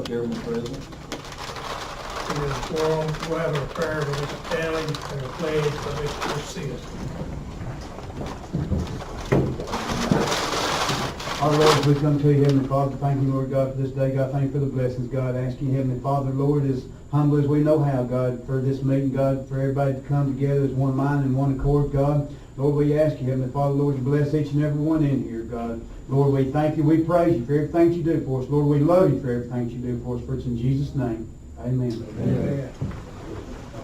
Chairman present. We'll have a prayer with the tally and a pledge by Mr. Sis. Our Lord, as we come to you, Heavenly Father, thank you, Lord God, for this day. God, thank you for the blessings, God. I ask you, Heavenly Father, Lord, as humble as we know how, God, for this meeting, God, for everybody to come together as one mind and one accord, God. Lord, we ask you, Heavenly Father, Lord, to bless each and every one in here, God. Lord, we thank you, we praise you for everything you do for us. Lord, we love you for everything you do for us. For it's in Jesus' name. Amen. Amen.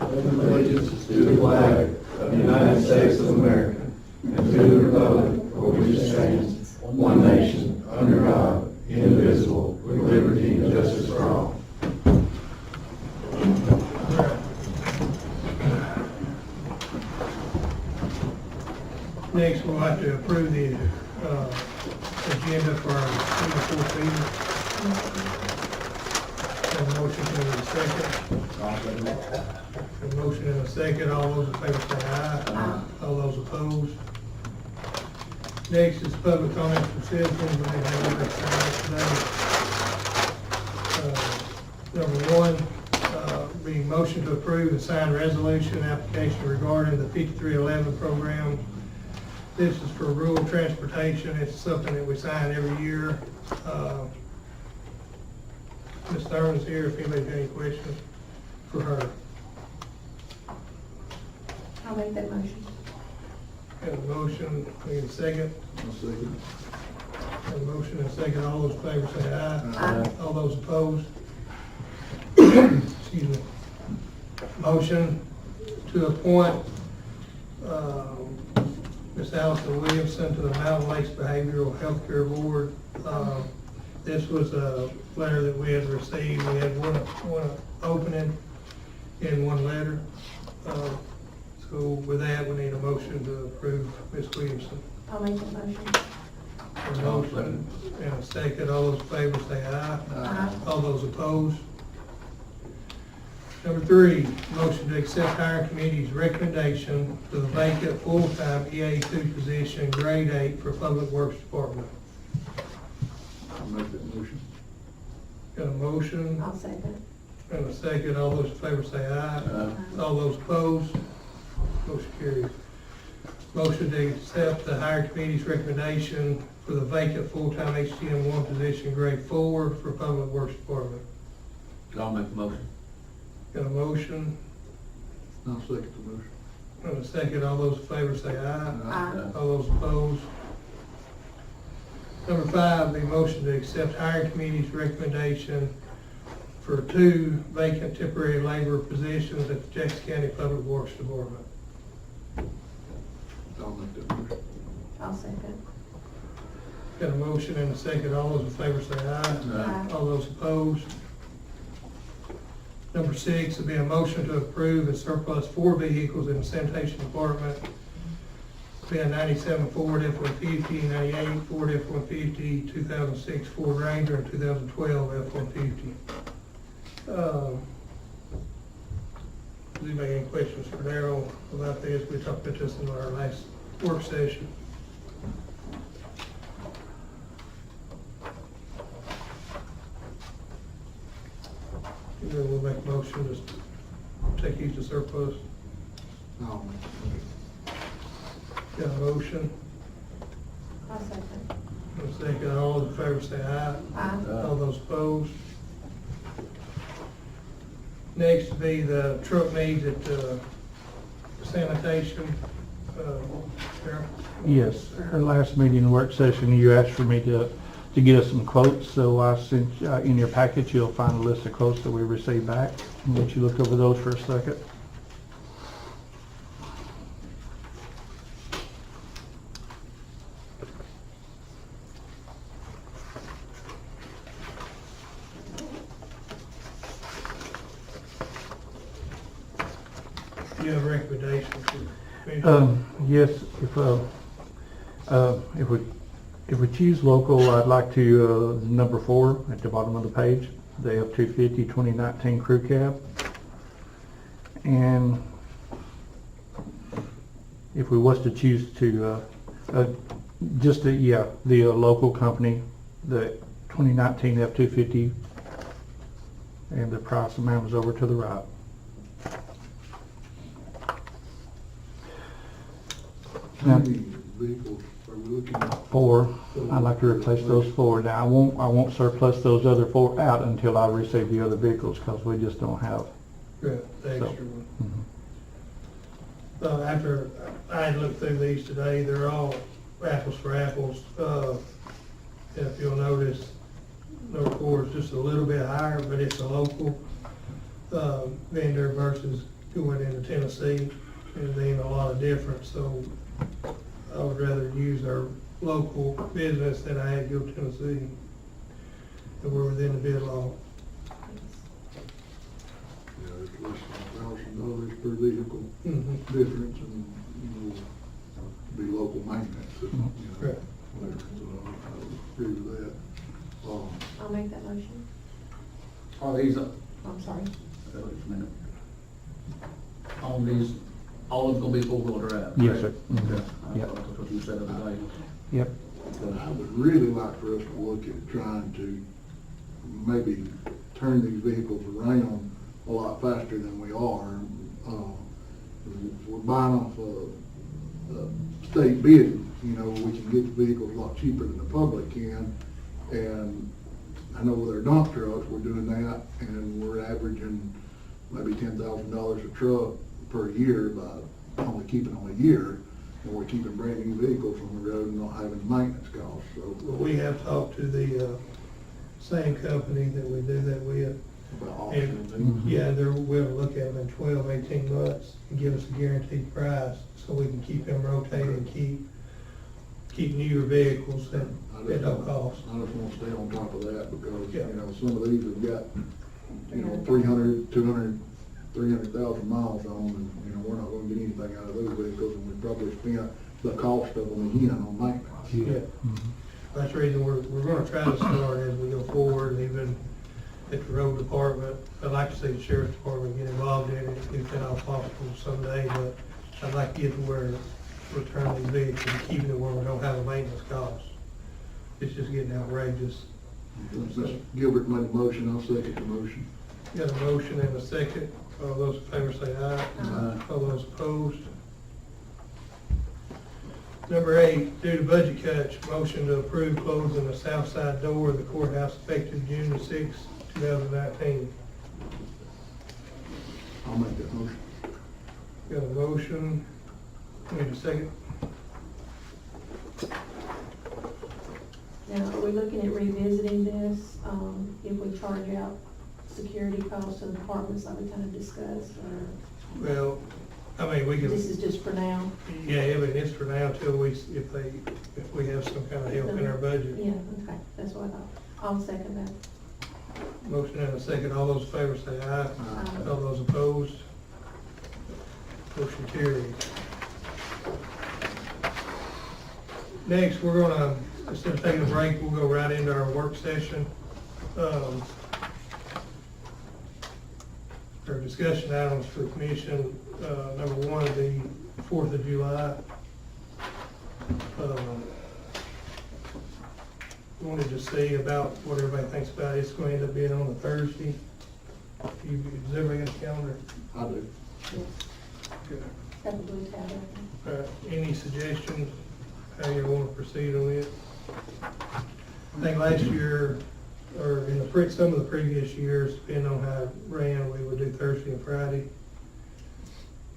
Allegiance to the flag of the United States of America and to the republic for which it stands, one nation, under God, indivisible, with liberty and justice for all. Next, we'll have to approve the agenda for our December 4th meeting. Have a motion and a second. A motion and a second. All those in favor say aye. Aye. All those opposed. Next is public comments from citizens. We have today. Number one, be motion to approve and sign resolution application regarding the 5311 program. This is for rural transportation. It's something that we sign every year. Ms. Thurman's here if anybody's got any questions for her. I'll make that motion. Got a motion, we need a second. I'll second. Got a motion and a second. All those in favor say aye. Aye. All those opposed? Excuse me. Motion to appoint Ms. Allison Williamson to the Mountain Lakes Behavioral Health Care Board. This was a letter that we had received. We had one opening and one letter. So with that, we need a motion to approve Ms. Williamson. I'll make that motion. A motion and a second. All those in favor say aye. Aye. All those opposed? Number three, motion to accept hiring committee's recommendation for the vacant full-time EA2 position, grade 8 for Public Works Department. I'll make that motion. Got a motion I'll second. and a second. All those in favor say aye. Aye. All those opposed? Motion carries. Motion to accept the hiring committee's recommendation for the vacant full-time HTM1 position, grade 4 for Public Works Department. I'll make the motion. Got a motion I'll second the motion. and a second. All those in favor say aye. Aye. All those opposed? Number five, the motion to accept hiring committee's recommendation for 2 vacant temporary labor positions at the Jackson County Public Works Department. I'll make that motion. I'll second. Got a motion and a second. All those in favor say aye. Aye. All those opposed? Number six would be a motion to approve and surplus 4 vehicles in the sanitation department. Be a 97 Ford F-150, 98 Ford F-150, 2006 Ford Ranger, and 2012 F-150. Does anybody have any questions for Darryl about this? We talked about this in our last work session. Then we'll make a motion to take these to surplus. I'll make the motion. Got a motion, I'll second. and a second. All those in favor say aye. Aye. All those opposed? Next would be the truck needs at sanitation. Darryl? Yes, our last meeting, work session, you asked for me to get us some quotes, so I sent, in your package, you'll find a list of quotes that we received back. And let you look over those for a second. Do you have a recommendation for? Yes, if we choose local, I'd like to, number 4 at the bottom of the page, the F-250 2019 crew cab. And if we was to choose to, the local company, the 2019 F-250 and the price amount is over to the right. How many vehicles are we looking at? 4, I'd like to replace those 4. Now, I won't surplus those other 4 out until I receive the other vehicles, because we just don't have. The extra So, one. mhm. After I had looked through these today, they're all apples for apples. If you'll notice, number 4 is just a little bit higher, but it's a local vendor versus going into Tennessee, and being a lot of difference. So I would rather use our local business than I had to go to Tennessee. And we're within the bid law. Yeah, it's less than $1,000 per vehicle difference, and, you know, be local maintenance, you know, Correct. whatever, so I would agree with that. I'll make that motion. Are these, I'm sorry. just a minute. On these, all of them gonna be four-wheel drive? Yes, sir. Okay. Mhm. I Yep. thought that's what you said the other day. Yep. I would really like for us to look at trying to maybe turn these vehicles around a lot faster than we are. We're buying off a state bid, you know, we can get the vehicles a lot cheaper than the public can. And I know with our dump trucks, we're doing that, and we're averaging maybe $10,000 a truck per year by only keeping them a year. And we're keeping brand new vehicles on the road and not having maintenance costs, so. Well, we have talked to the same company that we do that with. About auctioning things. Yeah, they're willing to look at them in 12, 18 months and give us a guaranteed price, so we can keep them rotating and keep newer vehicles at no cost. I just want to stay on top of that because, Yeah. you know, some of these have got, you know, 300, 200, 300,000 miles on them, and, you know, we're not going to get anything out of those vehicles, and we probably spent the cost of them again on maintenance. Yeah. That's the reason we're gonna try to start as we go forward, and even at the road department. I'd like to see the sheriff's department get involved in it if at all possible someday, but I'd like to get to where we're turning these vehicles and keeping it where we don't have a maintenance cost. It's just getting outrageous. Mr. Gilbert made a motion, I'll second the motion. Got a motion and a second. All those in favor say aye. Aye. All those opposed. Number 8, due to budget cuts, motion to approve closing the south side door of the courthouse effective June 6, 2019. I'll make that motion. Got a motion, need a second? Now, are we looking at revisiting this, if we charge out security costs to the departments like we kind of discussed, or Well, I mean, we can, this is just for now? yeah, I mean, it's for now till if we have some kind of help in our budget. Yeah, okay, that's what I thought. I'll second that. Motion and a second, all those in favor say aye. Aye. All those opposed? Motion carries. Next, we're gonna, instead of taking a break, we'll go right into our work session. Our discussion items for the commission, number 1 would be 4th of July. Wanted to see about what everybody thinks about it. It's going to end up being on a Thursday. Does everybody got a calendar? I do. Yes. Good. Got the blue tab open. Any suggestions how you want to proceed on it? I think last year, or in some of the previous years, depending on how it ran, we would do Thursday and Friday.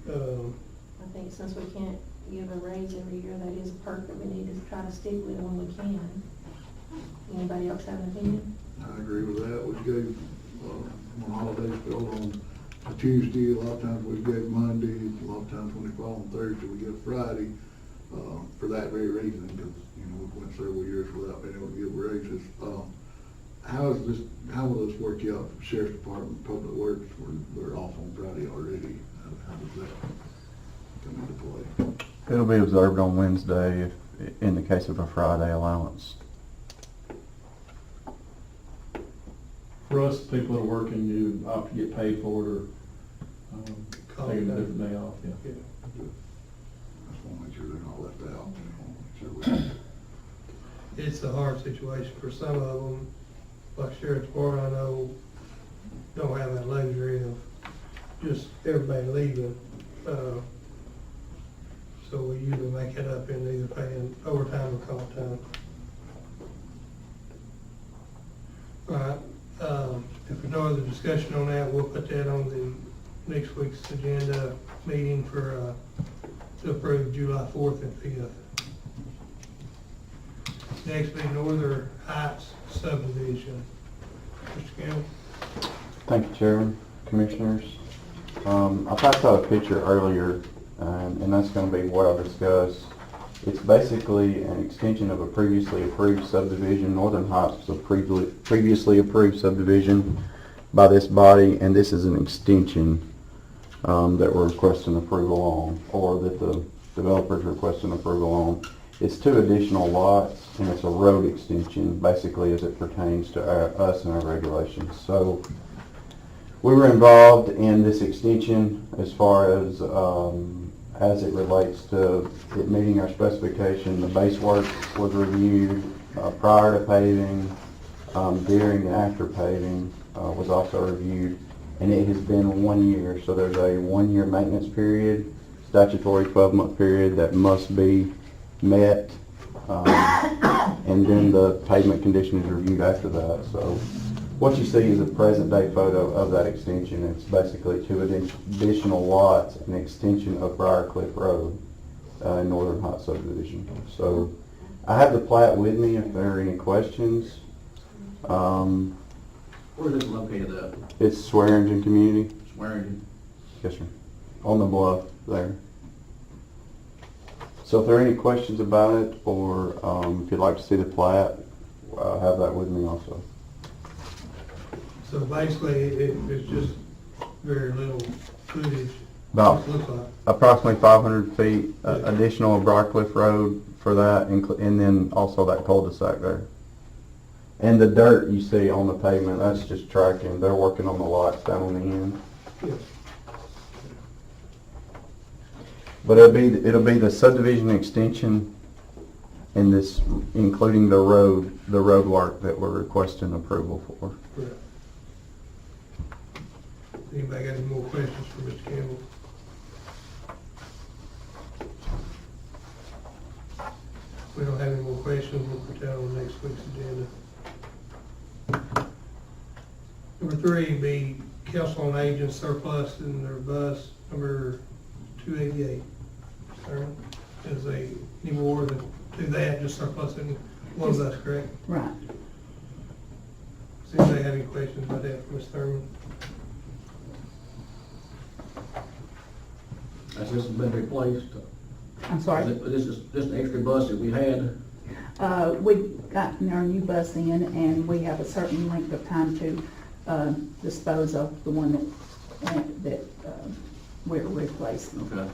I think since we can't give a raise every year, that is a perk that we need to try to stick with when we can. Anybody else have an opinion? I agree with that. We gave, when holidays fell on a Tuesday, a lot of times we gave Monday, a lot of times when they fall on Thursday, we give Friday, for that very reason, because, you know, we went several years without being able to give raises. How will this work out for Sheriff's Department, Public Works, where they're off on Friday already? How does that come into play? It'll be observed on Wednesday in the case of a Friday allowance. For us, people that are working, you opt to get paid for it or Call take a it a day. different day off, yeah. Yeah. Just want to make sure they're not left out. Make sure It's a hard situation for some of them. Like Sheriff's Department, I know don't have that luxury of just everybody leaving. So we usually make it up in either paying overtime or call time. All right, if there's no other discussion on that, we'll put that on the next week's agenda meeting for, to approve July 4th and 5th. Next be Northern Heights subdivision. Mr. Campbell? Thank you, Chairman, Commissioners. I passed out a picture earlier, and that's going to be what I'll discuss. It's basically an extension of a previously approved subdivision. Northern Heights was a previously approved subdivision by this body, and this is an extension that we're requesting approval on, or that the developer's requesting approval on. It's 2 additional lots, and it's a road extension, basically as it pertains to us and our regulations. So we were involved in this extension as far as it relates to it meeting our specification. The base work was reviewed prior to paving, during and after paving was also reviewed, and it has been 1 year. So there's a 1 year maintenance period, statutory 12-month period that must be met, and then the pavement condition is reviewed after that. So what you see is a present day photo of that extension. It's basically 2 additional lots, an extension of Briarcliff Road in Northern Heights subdivision. So I have the plat with me if there are any questions. Where is it located at? It's Swearingen Community. Swearingen. Yes, sir. On the bluff there. So if there are any questions about it, or if you'd like to see the plat, I have that with me also. So basically, it's just very little footage. About It looks like. approximately 500 feet additional of Briarcliff Road for that, and then also that cul-de-sac there. And the dirt you see on the pavement, that's just tracking. They're working on the lots down on the end. Yes. But it'll be the subdivision extension and this, including the road work that we're requesting approval for. Correct. Anybody got any more questions for Mr. Campbell? If we don't have any more questions, we'll put that on next week's agenda. Number 3 be Council on Aging surplus in their bus, number 288. Sir, is any more than do that, just surplus in one bus, correct? Right. Does anybody have any questions about that for Ms. Thurman? Has this been replaced? I'm sorry. This is just an extra bus that we had. We got our new bus in, and we have a certain length of time to dispose of the one that we're replacing. Okay.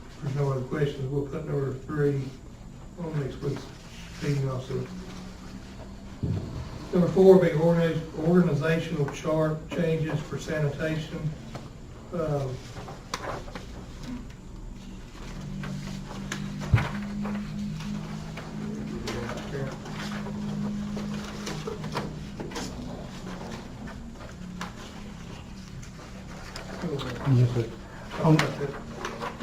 If there's no other questions, we'll put number 3 on next week's meeting also. Number 4 be organizational chart changes for sanitation. Yes, sir.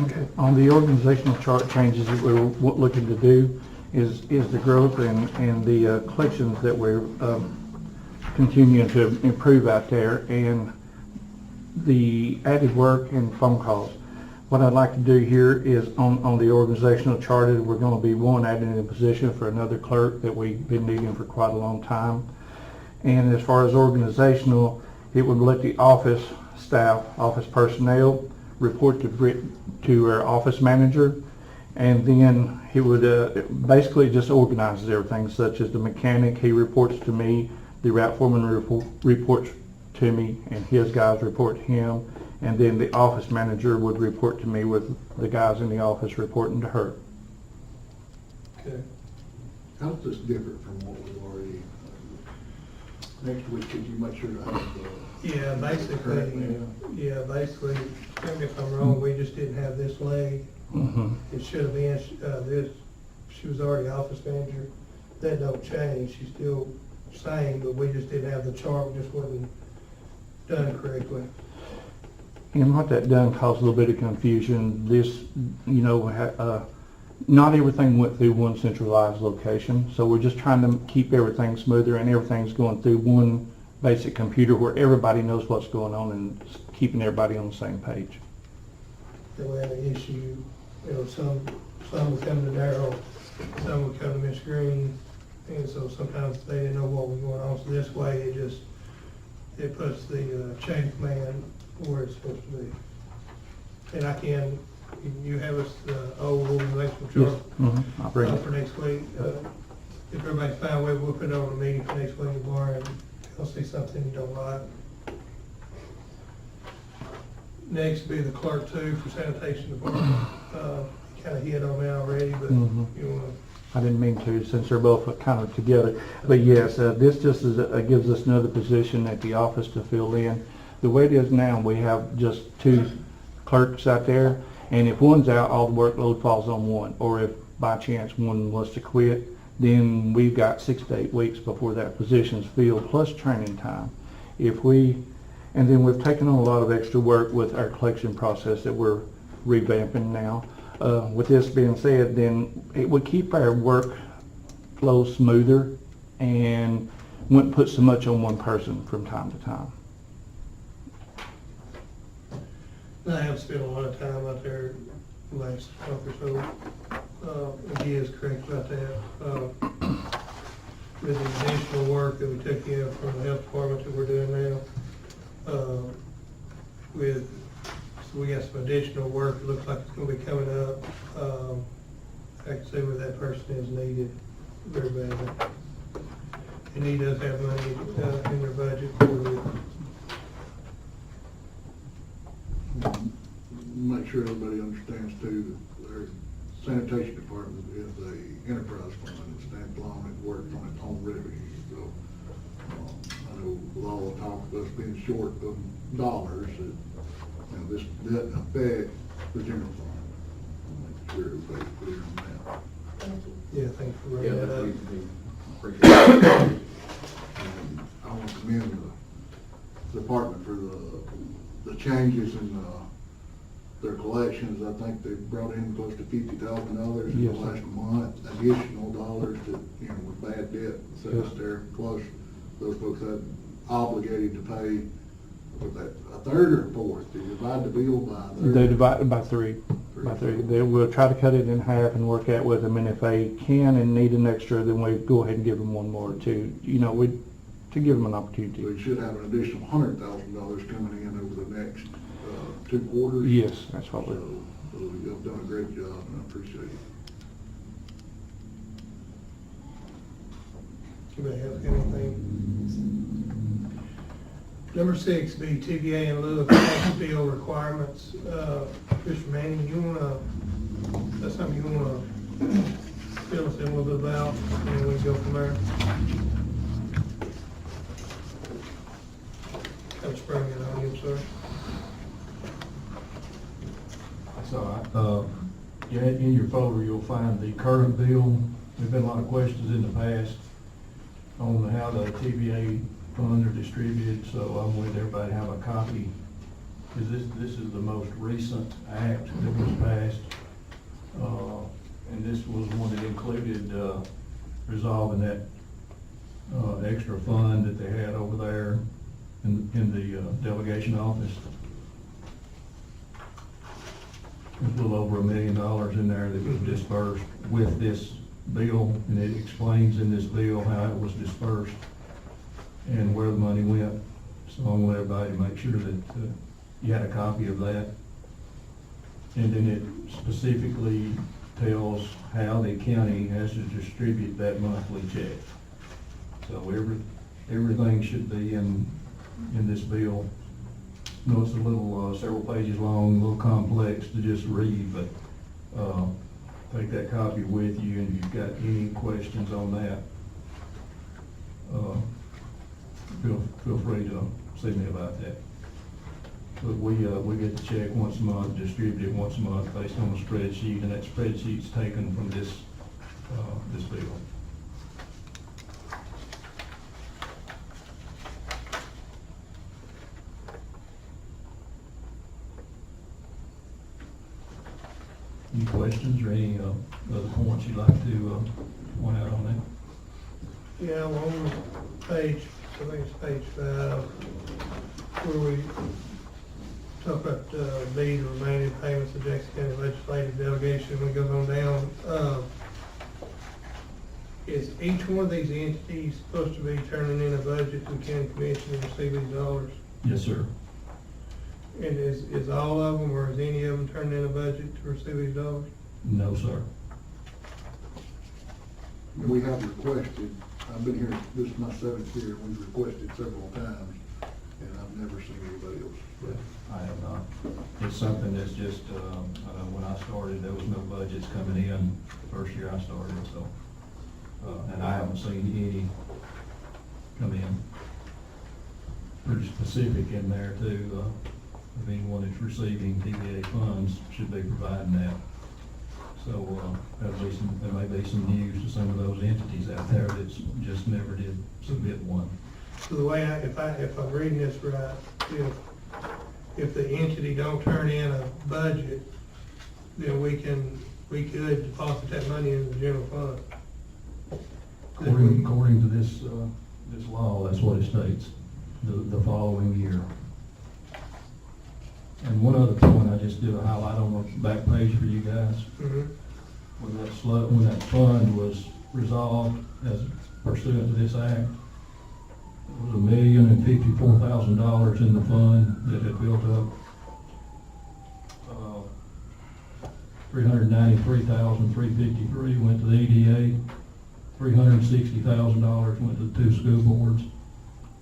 Okay. On the organizational chart changes that we're looking to do is the growth and the collections that we're continuing to improve out there, and the added work and phone calls. What I'd like to do here is on the organizational chart, we're going to be adding a position for another clerk that we've been needing for quite a long time. And as far as organizational, it would let the office staff, office personnel, report to our office manager, and then he would basically just organizes everything, such as the mechanic, he reports to me, the route foreman reports to me, and his guys report to him, and then the office manager would report to me with the guys in the office reporting to her. Okay. How's this different from what we've already, next week, could you make sure to have the? Yeah, basically, tell me if I'm wrong, we just didn't have this leg. Mm-hmm. It should have been, she was already office manager. That don't change. same, but we just didn't have the chart, just wasn't done correctly. And what that done caused a little bit of confusion. This, not everything went through one centralized location, so we're just trying to keep everything smoother and everything's going through one basic computer where everybody knows what's going on and keeping everybody on the same page. Then we had an issue, some would come to Darryl, some would come to Miss Green, and so sometimes they didn't know what was going on. So this way, it puts the chain of command where it's supposed to be. And you have us the old organizational chart I'll bring it. for next week. If everybody's fine with it, we'll put it on a meeting for next week tomorrow, and you'll see something you don't like. Next will be the clerk two for sanitation department. Kind of hit on that already, but Mhm. you want I didn't mean to, since they're both kind of together. But yes, this just gives us another position at the office to fill in. The way it is now, we have just 2 clerks out there, and if one's out, all the workload falls on one. Or if by chance one was to quit, then we've got 6 to 8 weeks before that position's filled, plus training time. And then we've taken on a lot of extra work with our collection process that we're revamping now. With this being said, then it would keep our work flow smoother and wouldn't put so much on one person from time to time. I have spent a lot of time out there the last month or so. And he is correct about that. With the additional work that we took in from the health department that we're doing now, so we got some additional work. It looks like it's gonna be coming up. I can see where that person is needed very badly. And he does have money in their budget for it. Make sure everybody understands too, that their sanitation department is a enterprise fund, it stands alone, it works on its own revenue, so, I know with all the talk of us being short of dollars, this doesn't affect the general fund. Make sure everybody's clear on that. Thank you. Yeah, thanks for Yeah, bringing that that up. needs to be appreciated. And I want to commend the department for the changes in their collections. I think they brought in close to $50,000 in the Yes, sir. last month, additional dollars that, with bad debt sitting out there. Plus, those folks had obligated to pay, was that a third or a fourth? They divide the bill by a third? They divide it by 3. By 3. We'll try to cut it in half and work out with them, and if they can and need an extra, then we go ahead and give them one more to give them an So opportunity. you should have an additional $100,000 coming in over the next 2 quarters. Yes, that's what we're. So you've done a great job, and I appreciate it. Anybody have anything? Number 6, be TVA in lieu of tax bill requirements. Mr. Manning, that's something you wanna fill us in a little bit about, and then we can go from there? I've sprung it on you, sir. That's all right. In your folder, you'll find the current bill. There's been a lot of questions in the past on how the TVA funds are distributed, so I wanted everybody to have a copy. Because this is the most recent act that was passed. And this was one that included resolving that extra fund that they had over there in the delegation office. There's a little over $1 million in there that was dispersed with this bill, and it explains in this bill how it was dispersed and where the money went. So I want everybody to make sure that you had a copy of that. And then it specifically tells how the county has to distribute that monthly check. So everything should be in this bill. I know it's a little, several pages long, a little complex to just read, but take that copy with you, and if you've got any questions on that, feel free to see me about that. But we get the check once a month, distribute it once a month based on a spreadsheet, and that spreadsheet's taken from this bill. Any questions or any other points you'd like to point out on that? Yeah, well, on page, I think it's page 5, where we talk about, B, the remaining payments of Jackson County Legislative Delegation, when it goes on down, is each one of these entities supposed to be turning in a budget to the county commission to receive these dollars? Yes, sir. And is all of them, or is any of them turning in a budget to receive these dollars? No, sir. We have requested, I've been here, this is my 7th year, we've requested several times, and I've never seen anybody else. I have not. It's something that's just, when I started, there was no budgets coming in the first year I started, so, and I haven't seen any come in. Pretty specific in there too, of anyone that's receiving TVA funds should be providing that. So, there may be some news to some of those entities out there that just never did submit one. So the way if I'm reading this right, if the entity don't turn in a budget, then we could deposit that money in the general fund. According to this law, that's what it states, the following year. And one other point, I just did a highlight on the back page for you guys. Mm-hmm. When that fund was resolved as pursuant to this act, there was $1,054,000 in the fund that had built up. $393,353 went to the EDA, $360,000 went to the 2 school boards,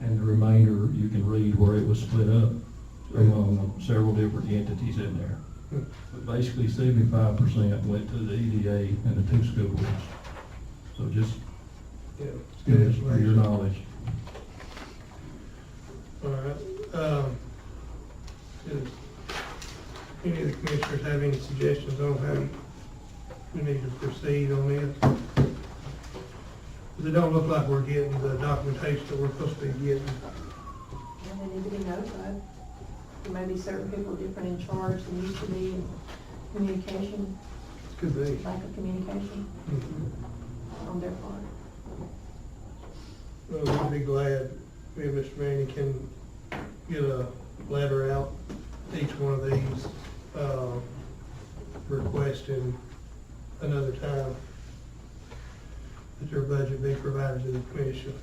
and the remainder you can read where it was split up among several different entities in there. But basically 75% went to the EDA and the 2 school boards. So just good for your knowledge. All right. Does any of the commissioners have any suggestions on how we need to proceed on this? Because it don't look like we're getting the documentation that we're supposed to be getting. And they need to be notified. There may be certain people different in charge than used to be in communication, Could be. lack of communication Mhm. on their part. Well, we'd be glad if Mr. Manning can get a letter out, each one of these, requesting another time that their budget be provided to the commission.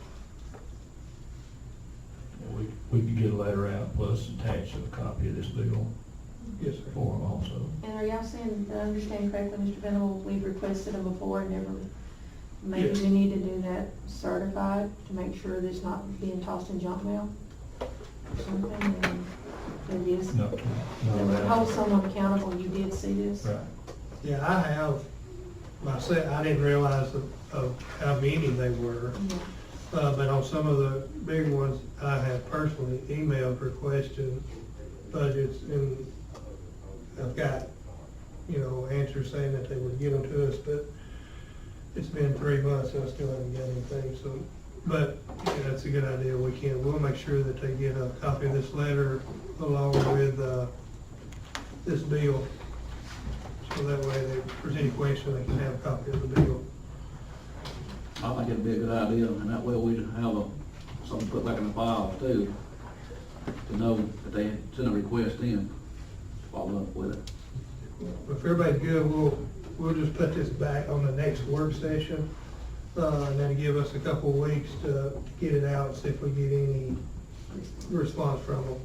We could get a letter out plus attach a copy of this bill Yes, sir. for them also. And are y'all saying, did I understand correctly, Mr. Venable, we've requested them before and never, maybe Yes. we need to do that certified to make sure that it's not being tossed in junk mail? Or something, and it is, No, that no, would that- hold someone accountable, you did see this? Right. Yeah, I have myself, I didn't realize of how many they were. Yeah. But on some of the bigger ones, I have personally emailed requesting budgets, and I've got, answers saying that they would give them to us, but it's been 3 months and I still haven't got anything, so, but, that's a good idea, we'll make sure that they get a copy of this letter along with, this bill, so that way if there's any question, they can have a copy of the bill. I think it'd be a good idea, and that way we have something put back in the file too, to know that they sent a request in, to follow up with it. If everybody's good, we'll just put this back on the next work session, and then give us a couple of weeks to get it out, and see if we get any response from them.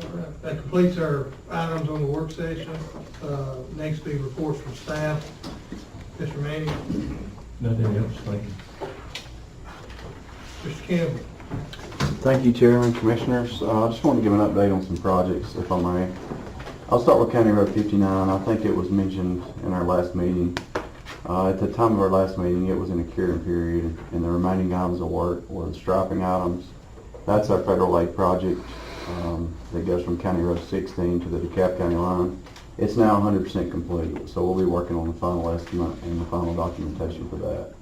All right, that completes our items on the work session. Next be reports from staff. Mr. Manning, Nothing else, thank you. Mr. Campbell. Thank you, Chairman, Commissioners. I just want to give an update on some projects, if I may. I'll start with County Road 59. I think it was mentioned in our last meeting. At the time of our last meeting, it was in a curing period, and the remaining items of work were the striping items. That's our federal aid project that goes from County Road 16 to the DeKalb County line. It's now 100% complete, so we'll be working on the final estimate and the final documentation for that.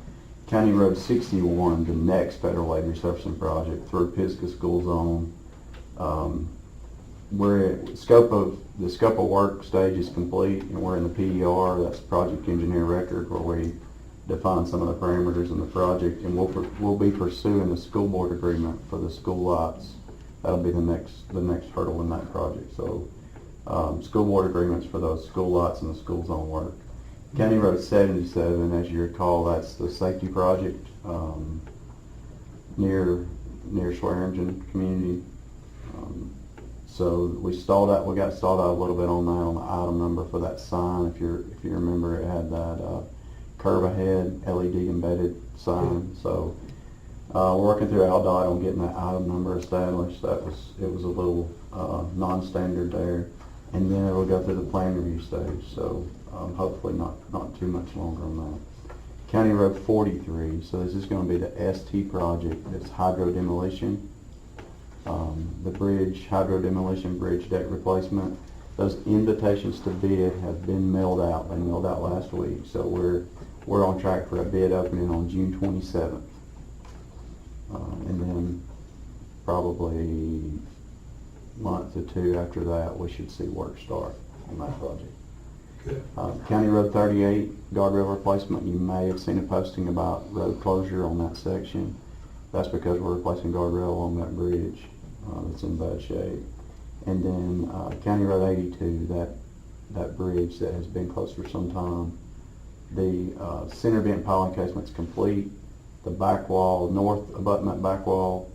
County Road 61, the next federal aid resurfacing project through Pisgah School Zone, the scope of work stage is complete, and we're in the PER, that's project engineer record, where we define some of the parameters in the project, and we'll be pursuing the school board agreement for the school lots. That'll be the next hurdle in that project. So, school board agreements for those school lots and the school zone work. County Road 77, as you recall, that's the safety project near Swearingen community. So we got stalled out a little bit on that, on the item number for that sign. If you remember, it had that curve ahead LED embedded sign. So we're working through ALDOT on getting that item number established. It was a little non-standard there, and then it will go through the plan review stage. So hopefully not too much longer on that. County Road 43. So this is going to be the ST project. It's hydro demolition. The bridge, hydro demolition bridge deck replacement. Those invitations to bid have been mailed out. They mailed out last week. So we're on track for a bid opening on June 27th. And then probably a month or two after that, we should see work start on that project. Good. County Road 38, guardrail replacement. You may have seen a posting about road closure on that section. That's because we're replacing guardrail on that bridge that's in bad shape. And then County Road 82, that bridge that has been closed for some time. The center vent pile encasement's complete. The back wall, north abutment back wall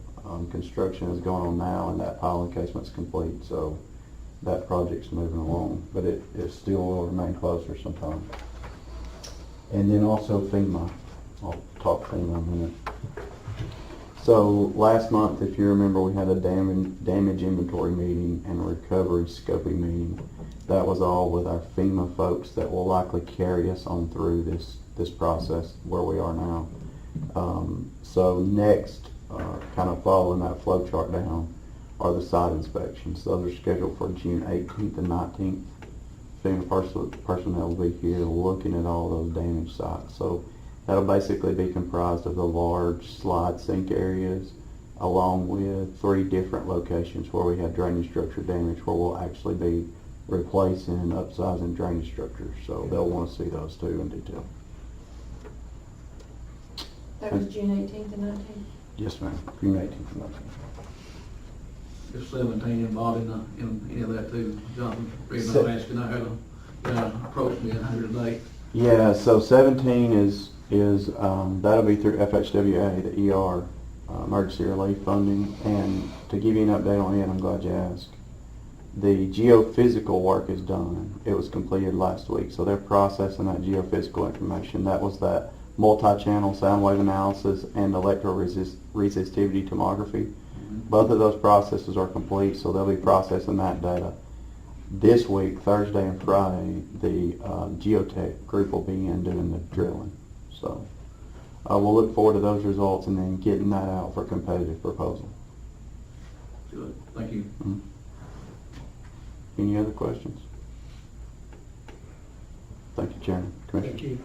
construction is going on now, and that pile encasement's complete. So that project's moving along, but it still will remain closed for some time. And then also FEMA. I'll talk FEMA in a minute. So last month, if you remember, we had a damage inventory meeting and a recovery scoping meeting. That was all with our FEMA folks that will likely carry us on through this process where we are now. So next, kind of following that flow chart down, are the site inspections. Those are scheduled for June 18th and 19th. FEMA personnel will be here looking at all those damaged sites. So that'll basically be comprised of the large slide sink areas, along with 3 different locations where we have drainage structure damage, where we'll actually be replacing and upsizing drainage structures. So they'll want to see those too in detail. That was June 18th and 19th? Yes, ma'am. June 18th and 19th. Is 17 involved in any of that too, Jonathan? Reason I'm asking, I had a guy approach me in here today. Yeah, so 17 is that'll be through FHWA, the ER, emergency relief funding. And to give you an update on it, I'm glad you asked. The geophysical work is done. It was completed last week, so they're processing that geophysical information. That was that multi-channel sound wave analysis and electroresistivity tomography. Both of those processes are complete, so they'll be processing that data. This week, Thursday and Friday, the geotech group will be in doing the drilling. So we'll look forward to those results and then getting that out for competitive proposal. Good, thank you. Mm-hmm. Any other questions? Thank you, Chairman. Commissioner. Thank you.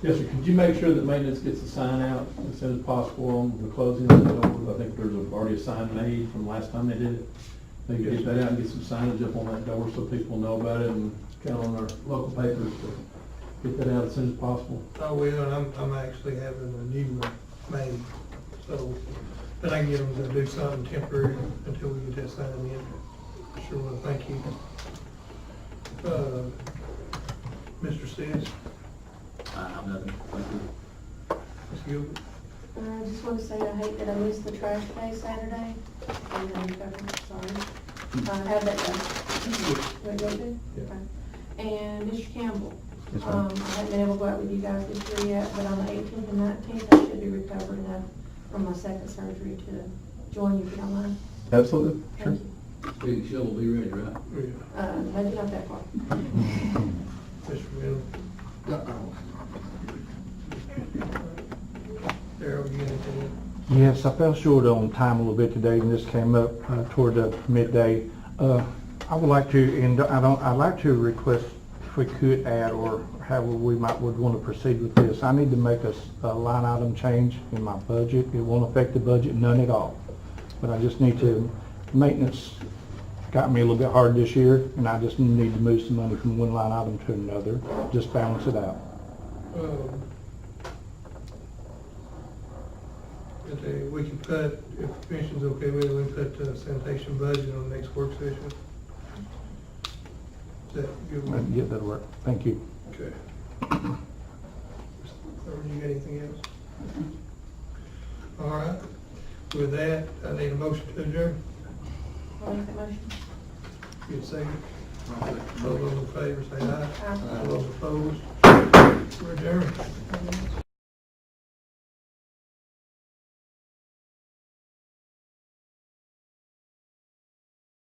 Yes, sir. Could you make sure that maintenance gets the sign out as soon as possible on the closing of the doors? I think there's already a sign made from last time they did it. Maybe get that out and get some signage up on that door so people know about it, and kind of on our local papers to get that out as soon as possible. I will, and I'm actually having a new one made, so, but I can get them to do something temporary until we get that sign in. Sure will, thank you. Mr. Sis, I have nothing, thank you. Ms. Gilbert. I just want to say I hate that I missed the trash day Saturday. I'm going to recover, sorry. How'd that go? Went good? Yeah. Okay. And Mr. Campbell, Yes, I ma'am. haven't been able to go out with you guys this year yet, but on the 18th and 19th, I should be recovered enough from my second surgery to join you if you don't mind. Absolutely. Thank you. Big show will be ready, right? Yeah. Maybe not that far. Mr. Miller. Darryl, you got anything? Yes, I fell short on time a little bit today, and this came up toward the midday. I would like to, and I'd like to request if we could add, or however we would want to proceed with this. I need to make a line item change in my budget. It won't affect the budget none at all. but I just need to, maintenance got me a little bit hard this year, and I just need to move some money from one line item to another, just balance it out. Okay, we can put, if the commission's okay with it, we can put the sanitation budget on the next work session. Is that good? with you? Yeah, that'll work. Thank you. Okay. Or you got anything else? All right. With that, I need a motion to adjourn. I'll make that motion. Get a second. All those in favor say aye. Aye. All those opposed, we're adjourned.